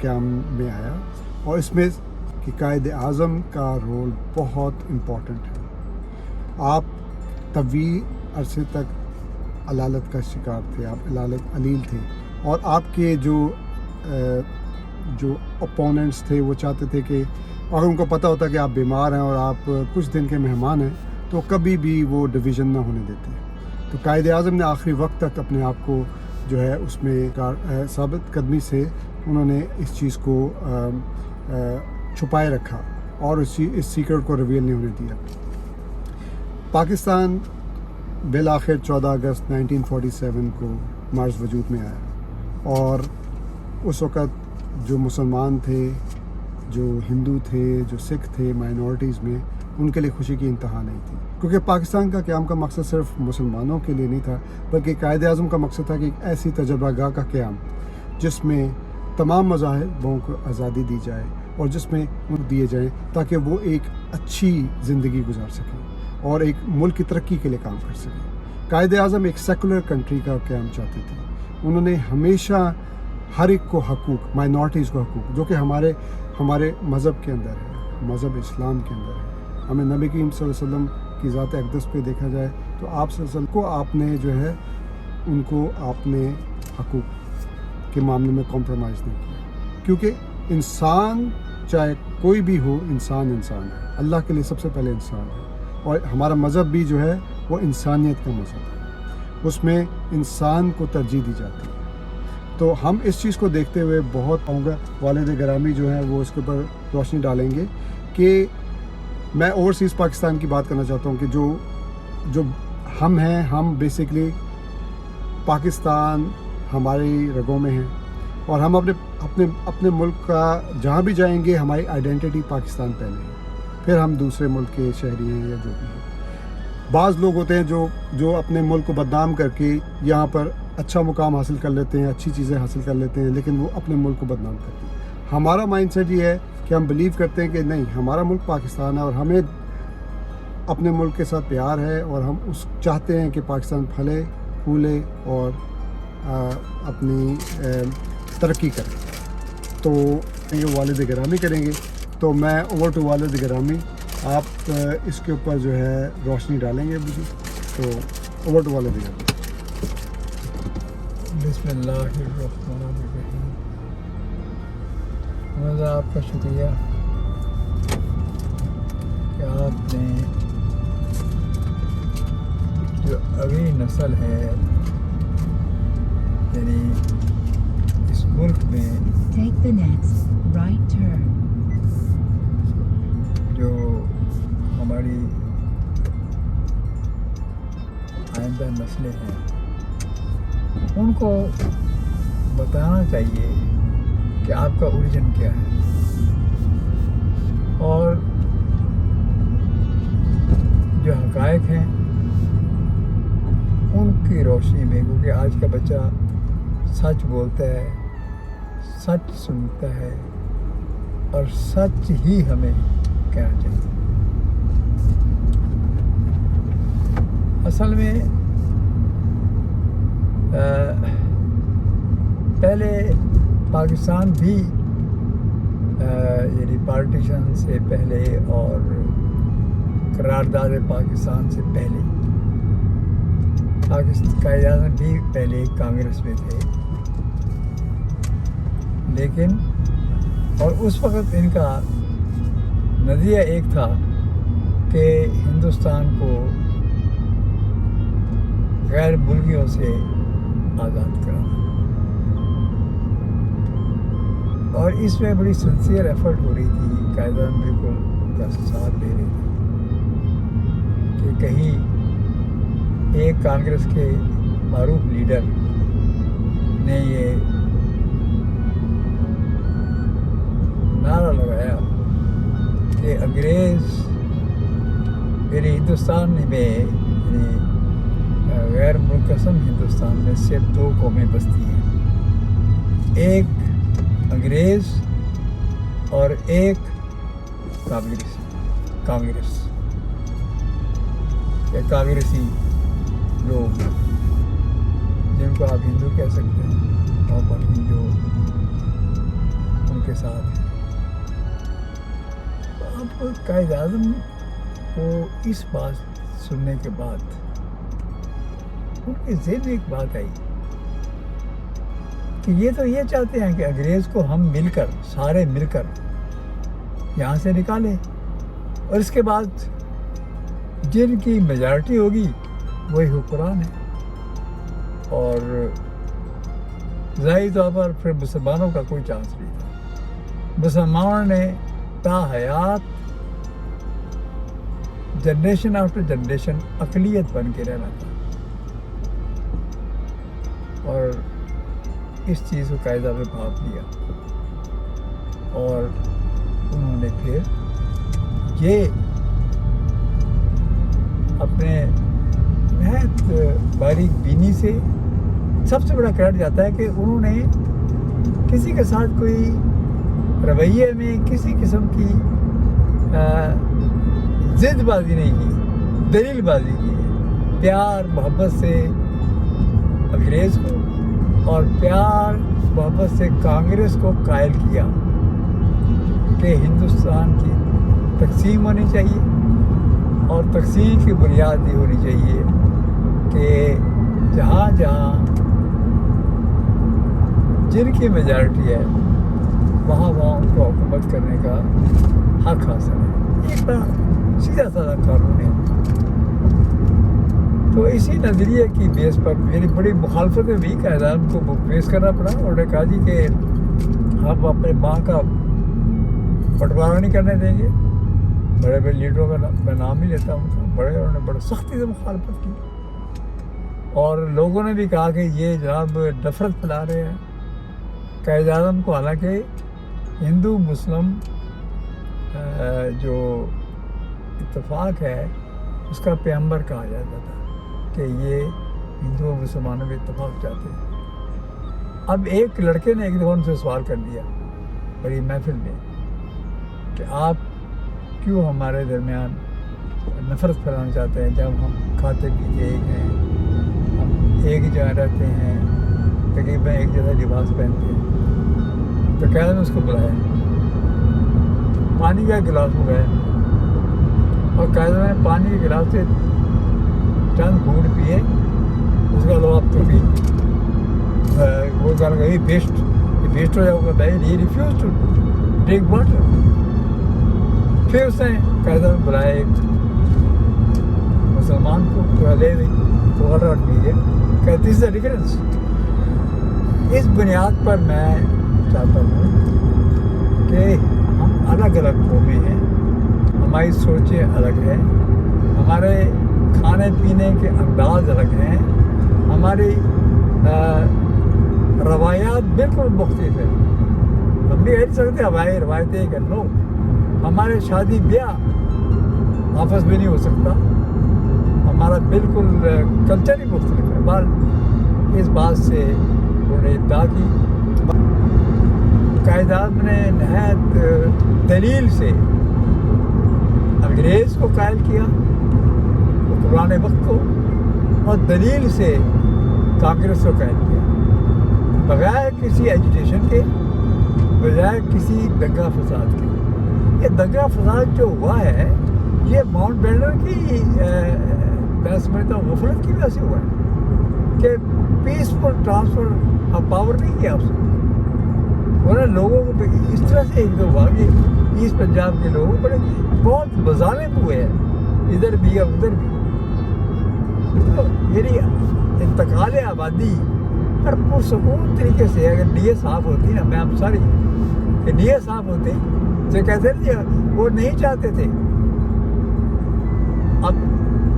قیام میں آیا، اور اس میں کہ قائد اعظم کا رول بہت امپورٹنٹ ہے۔ آپ طویل عرصے تک علالت کا شکار تھے، آپ علیل تھے، اور آپ کے جو اپوننٹس تھے وہ چاہتے تھے کہ اگر ان کو پتہ ہوتا کہ آپ بیمار ہیں اور آپ کچھ دن کے مہمان ہیں تو کبھی بھی وہ ڈویژن نہ ہونے دیتے۔ تو قائد اعظم نے آخری وقت تک اپنے آپ کو جو ہے اس میں ثابت قدمی سے انہوں نے اس چیز کو چھپائے رکھا اور اس سیکرٹ کو ریویل نہیں ہونے دیا۔ پاکستان بالآخر 14 اگست 1947 کو مرز وجود میں آیا، اور اس وقت جو مسلمان تھے، جو ہندو تھے، جو سکھ تھے مائنورٹیز میں، ان کے لیے خوشی کی انتہا نہیں تھی، کیونکہ پاکستان کا قیام کا مقصد صرف مسلمانوں کے لیے نہیں تھا، بلکہ قائد اعظم کا مقصد تھا کہ ایک ایسی تجربہ گاہ کا قیام جس میں تمام مذاہبوں کو آزادی دی جائے اور جس میں ان دیے جائیں تاکہ وہ ایک اچھی زندگی گزار سکیں اور ایک ملک کی ترقی کے لیے کام کر سکیں۔ قائد اعظم ایک سیکولر کنٹری کا قیام چاہتے تھے۔ انہوں نے ہمیشہ ہر ایک کو حقوق، مائنورٹیز کو حقوق، جو کہ ہمارے مذہب کے اندر ہے، مذہب اسلام کے اندر ہے۔ ہمیں نبی کریم صلی اللہ علیہ وسلم کی ذات اقدس پہ دیکھا جائے تو آپ صلی اللہ علیہ وسلم کو آپ نے جو ہے ان کو آپ نے حقوق کے معاملے میں کمپرومائز نہیں کیا، کیونکہ انسان چاہے کوئی بھی ہو، انسان ہے، اللہ کے لیے سب سے پہلے انسان ہے، اور ہمارا مذہب بھی جو ہے وہ انسانیت کا مذہب ہے، اس میں انسان کو ترجیح دی جاتی ہے۔ تو ہم اس چیز کو دیکھتے ہوئے بہت والد گرامی جو ہیں وہ اس کے اوپر روشنی ڈالیں گے کہ میں اوورسیز پاکستان کی بات کرنا چاہتا ہوں کہ جو ہم ہیں، ہم بیسکلی پاکستان ہماری رگوں میں ہیں، اور ہم اپنے ملک کا جہاں بھی جائیں گے ہماری آئیڈینٹی پاکستان پہلے ہے، پھر ہم دوسرے ملک کے شہری ہیں یا جو بھی ہیں۔ بعض لوگ ہوتے ہیں جو اپنے ملک کو بدنام کر کے یہاں پر اچھا مقام حاصل کر لیتے ہیں، اچھی چیزیں حاصل کر لیتے ہیں، لیکن وہ اپنے ملک کو بدنام کرتے ہیں۔ ہمارا مائنڈ سیٹ یہ ہے کہ ہم بلیو کرتے ہیں کہ نہیں، ہمارا ملک پاکستان ہے اور ہمیں اپنے ملک کے ساتھ پیار ہے، اور ہم چاہتے ہیں کہ پاکستان پھلے پھولے اور اپنی ترقی کرے۔ تو یہ والد گرامی کریں گے، تو میں اوور ٹو والد گرامی، آپ اس کے اوپر جو ہے روشنی ڈالیں گے مجھے، تو اوور ٹو والد گرامی۔ بسم اللہ الرحمن الرحیم۔ محمد آپ کا شکریہ کہ آپ نے جو اگلی نسل ہے، یعنی اس ملک میں Take the next right turn. جو ہماری آئندہ نسلیں ہیں ان کو بتانا چاہیے کہ آپ کا اوریجن کیا ہے، اور جو حقائق ہیں ان کی روشنی میں، کیونکہ آج کا بچہ سچ بولتا ہے، سچ سنتا ہے، اور سچ ہی ہمیں کہنا چاہیے۔ اصل میں پہلے پاکستان بھی یعنی پارٹیشن سے پہلے اور قرارداد پاکستان سے پہلے قائد اعظم بھی پہلے کانگریس میں تھے، لیکن اور اس وقت ان کا نظریہ ایک تھا کہ ہندوستان کو غیر ملکیوں سے آزاد کرانا، اور اس میں بڑی سنسیئر ایفرٹ ہو رہی تھی، قائد اعظم بالکل ان کا ساتھ دے رہے تھے کہ کہیں ایک کانگریس کے معروف لیڈر نے یہ نعرہ لگایا کہ انگریز یعنی ہندوستان میں یعنی غیر منقسم ہندوستان میں صرف دو قومیں بستی ہیں، ایک انگریز اور ایک کانگریس یا کانگریسی لوگ، جن کو آپ ہندو کہہ سکتے ہیں، اور باقی جو ان کے ساتھ ہیں. اب قائد اعظم کو اس بات سننے کے بعد ان کے ذہن میں ایک بات آئی کہ یہ تو یہ چاہتے ہیں کہ انگریز کو ہم مل کر سارے مل کر یہاں سے نکالیں اور اس کے بعد جن کی میجارٹی ہوگی وہی حکمران ہے. اور ظاہری طور پر پھر مسلمانوں کا کوئی چانس نہیں تھا. مسلمانوں نے تا حیات جنریشن آفٹر جنریشن اقلیت بن کے رہنا تھا. اور اس چیز کو قاعدہ میں بھاپ لیا اور انہوں نے پھر یہ اپنے نہایت باریک بینی سے سب سے بڑا کریڈٹ جاتا ہے کہ انہوں نے کسی کے ساتھ کوئی رویے میں کسی قسم کی ضد بازی نہیں کی، دلیل بازی کی ہے. پیار محبت سے انگریز کو اور پیار محبت سے کانگریس کو قائل کیا کہ ہندوستان کی تقسیم ہونی چاہیے اور تقسیم کی بنیاد یہ ہونی چاہیے کہ جہاں جہاں جن کی میجارٹی ہے وہاں ان کو حکومت کرنے کا حق حاصل ہے. یہ بڑا سیدھا سادہ قانون ہے. تو اسی نظریے کی بیس پر میری بڑی مخالفتیں بھی قائد اعظم کو پیش کرنا پڑا. انہوں نے کہا جی کہ ہم اپنے ماں کا بٹوارا نہیں کرنے دیں گے. بڑے بڑے لیڈروں کا میں نام ہی لیتا ہوں ان کا، انہوں نے بڑے سختی سے مخالفت کی اور لوگوں نے بھی کہا کہ یہ جناب نفرت پھیلا رہے ہیں. قائد اعظم کو حالانکہ ہندو مسلم جو اتفاق ہے اس کا پیغمبر کہا جاتا تھا کہ یہ ہندو اور مسلمانوں میں اتفاق چاہتے ہیں. اب ایک لڑکے نے ایک دفعہ ان سے سوال کر دیا بڑی محفل میں کہ آپ کیوں ہمارے درمیان نفرت پھیلانا چاہتے ہیں جب ہم کھاتے پیتے ایک ہیں، ہم ایک ہی جگہ رہتے ہیں، تقریباً ایک جیسا لباس پہنتے ہیں. تو قائد نے اس کو بلایا، پانی کا گلاس منگایا اور قائد نے پانی کے گلاس سے چند گھونٹ پیے. اس کا لو آپ تو بھی وہ کہا کہ یہ بیسٹ ہو جاؤ گا. یہ ریفیوز ٹو ڈرنک واٹر. پھر اس نے قائد نے بلایا ایک مسلمان کو تو لے گئی تو واٹر پیجیے کہ دس از دا ڈفرینس. اس بنیاد پر میں چاہتا ہوں کہ ہم الگ الگ قومیں ہیں، ہماری سوچیں الگ ہیں، ہمارے کھانے پینے کے انداز الگ ہیں، ہماری روایات بالکل مختلف ہیں. ہم بھی کہہ نہیں سکتے ہماری روایتیں کہ نو، ہمارے شادی بیاہ آپس میں نہیں ہو سکتا، ہمارا بالکل کلچر ہی مختلف ہے. بال اس بات سے انہوں نے ادعا کی. قائد اعظم نے نہایت دلیل سے انگریز کو قائل کیا حکمران وقت کو اور دلیل سے کانگریس کو قائل کیا بغیر کسی ایجوٹیشن کے، بغیر کسی دنگا فساد کے. یہ دنگا فساد جو ہوا ہے یہ ماؤنٹ بیٹن کی میں سمجھتا ہوں غفلت کی وجہ سے ہوا ہے کہ پیسفل ٹرانسفر آف پاور نہیں کیا اس نے. انہوں نے لوگوں کو اس طرح سے ایک دو آگے ایسٹ پنجاب کے لوگوں بڑے بہت مظالم ہوئے ہیں ادھر بھی اور ادھر بھی. تو یعنی انتقال آبادی پر پرسکون طریقے سے اگر نیت صاف ہوتی نا، میں ساری کہ نیت صاف ہوتی تو کہتے تھے وہ نہیں چاہتے تھے. اب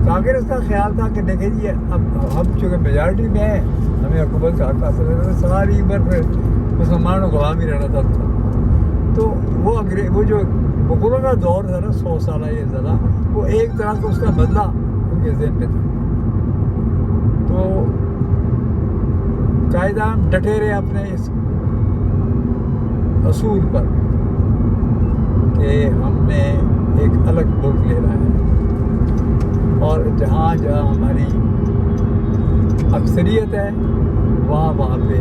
کانگریس کا خیال تھا کہ دیکھیں جی اب ہم چونکہ میجارٹی میں ہیں ہمیں حکومت کا حق حاصل ہے. ساری عمر پھر مسلمانوں کو غلام ہی رہنا تھا ان کا. تو وہ جو مغلوں کا دور تھا نا 100 سالہ یہ زیادہ، وہ ایک طرح کا اس کا بدلہ ان کے ذہن میں تھا. تو قائد اعظم ڈٹے رہے اپنے اس اصول پر کہ ہم نے ایک الگ ملک لینا ہے اور جہاں جہاں ہماری اکثریت ہے وہاں پہ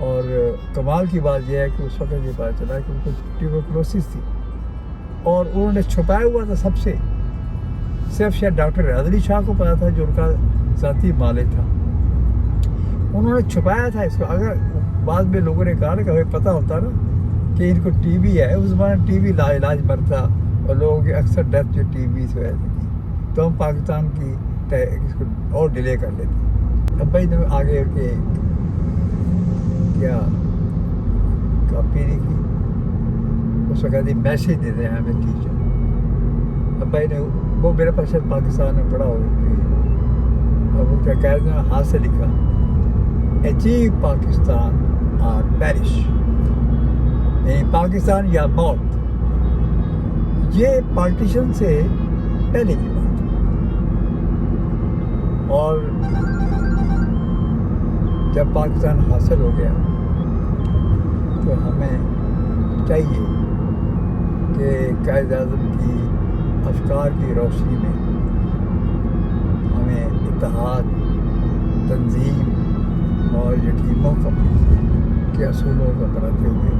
اور کمال کی بات یہ ہے کہ اس وقت یہ پتا چلا کہ ان کو ٹیوبرکلوسس تھی اور انہوں نے چھپایا ہوا تھا سب سے، صرف شاید ڈاکٹر ریاض علی شاہ کو پتا تھا جو ان کا ذاتی مالک تھا، انہوں نے چھپایا تھا اس کو۔ اگر بعد میں لوگوں نے کہا نا کہ ہمیں پتہ ہوتا نا کہ ان کو ٹی بی ہے، اس زمانے ٹی بی لا علاج مرتا اور لوگوں کی اکثر ڈیتھ جو ٹی بی سے ہوتی تھی، تو ہم پاکستان کی اس کو اور ڈیلے کر لیتے۔ اب بھائی نے آگے کے کیا کاپی نہیں کی، اس وقت میسیج دے دیں ہمیں ٹیچر۔ اب بھائی نے وہ میرے پاس پاکستان میں پڑھا ہو گئی، اب وہ کیا کہتے ہیں ہاتھ سے لکھا اچیو پاکستان اور پیرش، یعنی پاکستان یا موت۔ یہ پارٹیشن سے پہلے کی بات اور جب پاکستان حاصل ہو گیا تو ہمیں چاہیے کہ قائد اعظم کی افکار کی روشنی میں ہمیں اتحاد، تنظیم اور یقین محکم کے اصولوں کو اپناتے ہوئے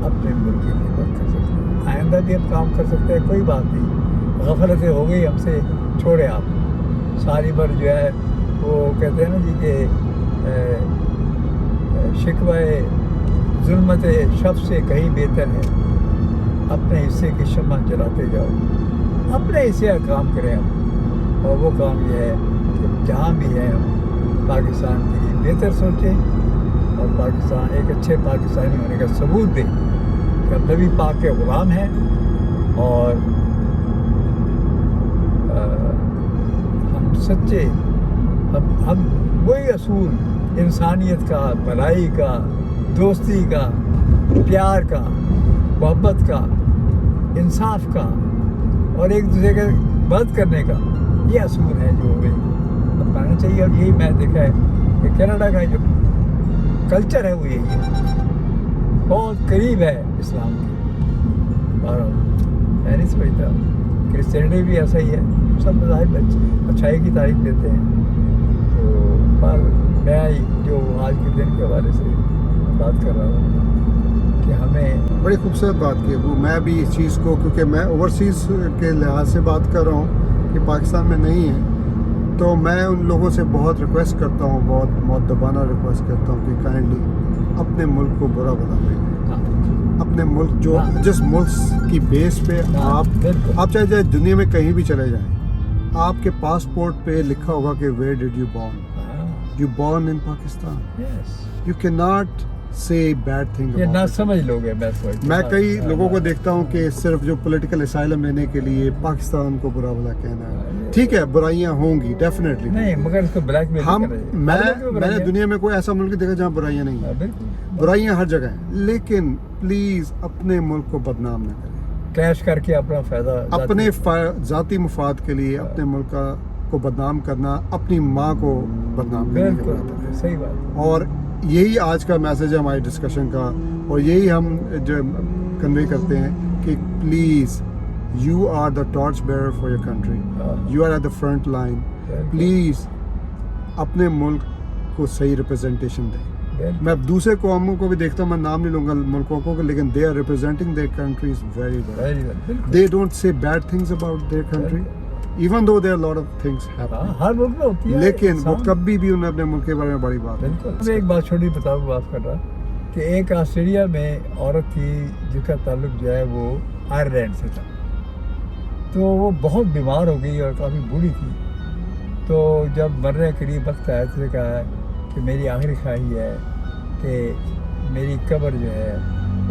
اپنے ملک کی خدمت کر سکتے ہیں۔ آئندہ بھی ہم کام کر سکتے ہیں، کوئی بات نہیں، غفلتیں ہو گئی ہم سے، چھوڑے آپ ساری بر جو ہے وہ کہتے ہیں نا جی کہ شکوہ ظلمت شب سے کہیں بہتر ہے، اپنے حصے کی شمع جلاتے جاؤ، اپنے حصے کا کام کریں ہم، اور وہ کام یہ ہے کہ جہاں بھی ہے ہم پاکستان کے لیے بہتر سوچیں اور پاکستان ایک اچھے پاکستانی ہونے کا ثبوت دیں کہ ہم نبی پاک کے غلام ہیں اور ہم سچے، ہم وہی اصول انسانیت کا، بھلائی کا، دوستی کا، پیار کا، محبت کا، انصاف کا اور ایک دوسرے کا مدد کرنے کا، یہ اصول ہے جو ہمیں اپنانا چاہیے۔ اور یہی میں دیکھا ہے کہ کینیڈا کا جو کلچر ہے وہ یہی ہے، بہت قریب ہے اسلام کے، اور میں نہیں سمجھتا کرسچینٹی بھی ایسا ہی ہے، سب مذاہب اچھائی کی تعریف دیتے ہیں۔ تو پر میں جو آج کے دن کے حوالے سے بات کر رہا ہوں کہ ہمیں بڑی خوبصورت بات کی ابو، میں بھی اس چیز کو، کیونکہ میں اوورسیز کے لحاظ سے بات کر رہا ہوں کہ پاکستان میں نہیں ہے، تو میں ان لوگوں سے بہت ریکویسٹ کرتا ہوں، بہت مؤدبانہ ریکویسٹ کرتا ہوں کہ کائنڈلی اپنے ملک کو برا بنا دیں، اپنے ملک جو جس ملک کی بیس پہ آپ چاہے دنیا میں کہیں بھی چلے جائیں، آپ کے پاسپورٹ پہ لکھا ہوگا کہ where did you born, you born in Pakistan, you can not سے بیڈ تھنگ۔ یہ نہ سمجھ لوگ ہیں، میں کئی لوگوں کو دیکھتا ہوں کہ صرف جو پولیٹیکل اسائلم لینے کے لیے پاکستان کو برا بھلا کہنا ہے، ٹھیک ہے برائیاں ہوں گی ڈیفینیٹلی، نہیں، مگر اس کو بلیک میل میں نے دنیا میں کوئی ایسا ملک دیکھا جہاں برائیاں نہیں ہیں، برائیاں ہر جگہ ہیں، لیکن پلیز اپنے ملک کو بدنام نہ کریں، کیش کر کے اپنا فائدہ اپنے ذاتی مفاد کے لیے اپنے ملک کو بدنام کرنا اپنی ماں کو بدنام کرنے کے برابر ہے۔ صحیح بات۔ اور یہی آج کا میسج ہے ہماری ڈسکشن کا، اور یہی ہم جو کنوے کرتے ہیں کہ please you are the torch bearer for your country, you are at the front line, please اپنے ملک کو صحیح ریپرزنٹیشن دیں۔ میں دوسرے قوموں کو بھی دیکھتا ہوں، میں نام نہیں لوں گا ملکوں کو، لیکن they are representing their countries very well, they don't say bad things about their country even though there lot of things happen, ہر ملک میں ہوتی ہے، لیکن وہ کبھی بھی انہیں اپنے ملک کے بارے میں بڑی بات ہے۔ میں ایک بات چھوٹی بتاؤں، معاف کر رہا کہ ایک آسٹریلیا میں عورت تھی جس کا تعلق جو ہے وہ آئرلینڈ سے تھا، تو وہ بہت بیمار ہو گئی اور کافی بوڑھی تھی، تو جب مرنے کے قریب وقت آیا تو کہا کہ میری آخری خواہش ہے کہ میری قبر جو ہے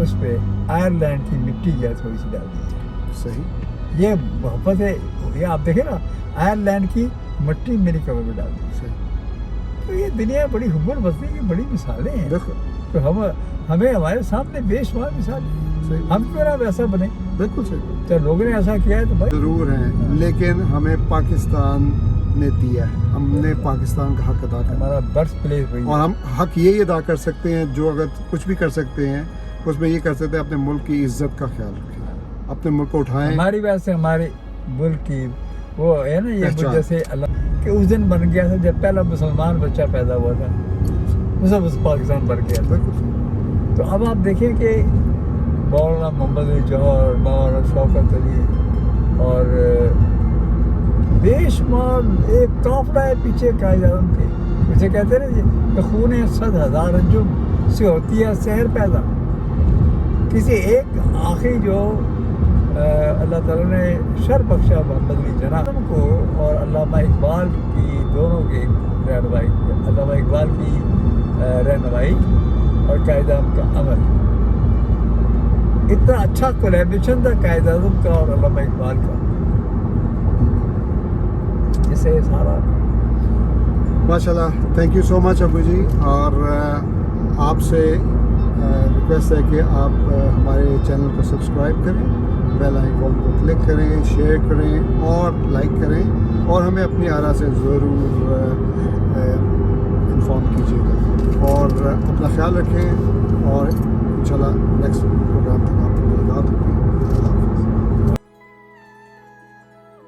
اس پہ آئرلینڈ کی مٹی جو ہے تھوڑی سی ڈال دی جائے۔ صحیح، یہ محبت ہے، یہ آپ دیکھیں نا، آئرلینڈ کی مٹی میری قبر میں ڈال دی۔ صحیح، تو یہ دنیا بڑی حبر بستی کی بڑی مثالیں ہیں، بالکل تو ہمیں ہمارے سامنے بے شمار مثالیں، صحیح، ہم کیوں نہ ویسا بنے؟ بالکل صحیح، تو لوگوں نے ایسا کیا ہے تو بھائی ضرور ہیں، لیکن ہمیں پاکستان نے دیا ہے، ہم نے پاکستان کا حق ادا کرنا، ہمارا برتھ پلیس وہی اور ہے۔ ہم حق یہی ادا کر سکتے ہیں، جو اگر کچھ بھی کر سکتے ہیں اس میں یہ کر سکتے ہیں اپنے ملک کی عزت کا خیال رکھیں، اپنے ملک کو اٹھائیں۔ ہماری وجہ سے ہمارے ملک کی وہ ہے نا، یہ پہچان۔ جیسے اللہ کہ اس دن بن گیا تھا جب پہلا مسلمان بچہ پیدا ہوا تھا، مسلم پاکستان بن گیا تھا. بالکل. تو اب آپ دیکھیں کہ مولانا محمد علی جوہر, مولانا شوکت علی اور بے شمار ایک قافلہ ہے پیچھے قائد اعظم کے. اسے کہتے ہیں کہ خون 100,000 انجم سے ہوتی ہے سحر پیدا. کسی ایک آخری جو اللہ تعالیٰ نے شر بخشا محمد علی جناح کو اور علامہ اقبال کی دونوں کی رہنمائی, علامہ اقبال کی رہنمائی اور قائد اعظم کا عمل, اتنا اچھا کولیبریشن تھا قائد اعظم کا اور علامہ اقبال کا, جسے سارا ماشاءاللہ. تھینک یو سو مچ ابو جی. اور آپ سے ریکویسٹ ہے کہ آپ ہمارے چینل کو سبسکرائب کریں, بیل آئیکن کو کلک کریں, شیئر کریں اور لائک کریں, اور ہمیں اپنی آراء سے ضرور انفارم کیجیے گا. اور اپنا خیال رکھیں, اور انشاءاللہ نیکسٹ پروگرام تک آپ کی ملاقات ہوگی.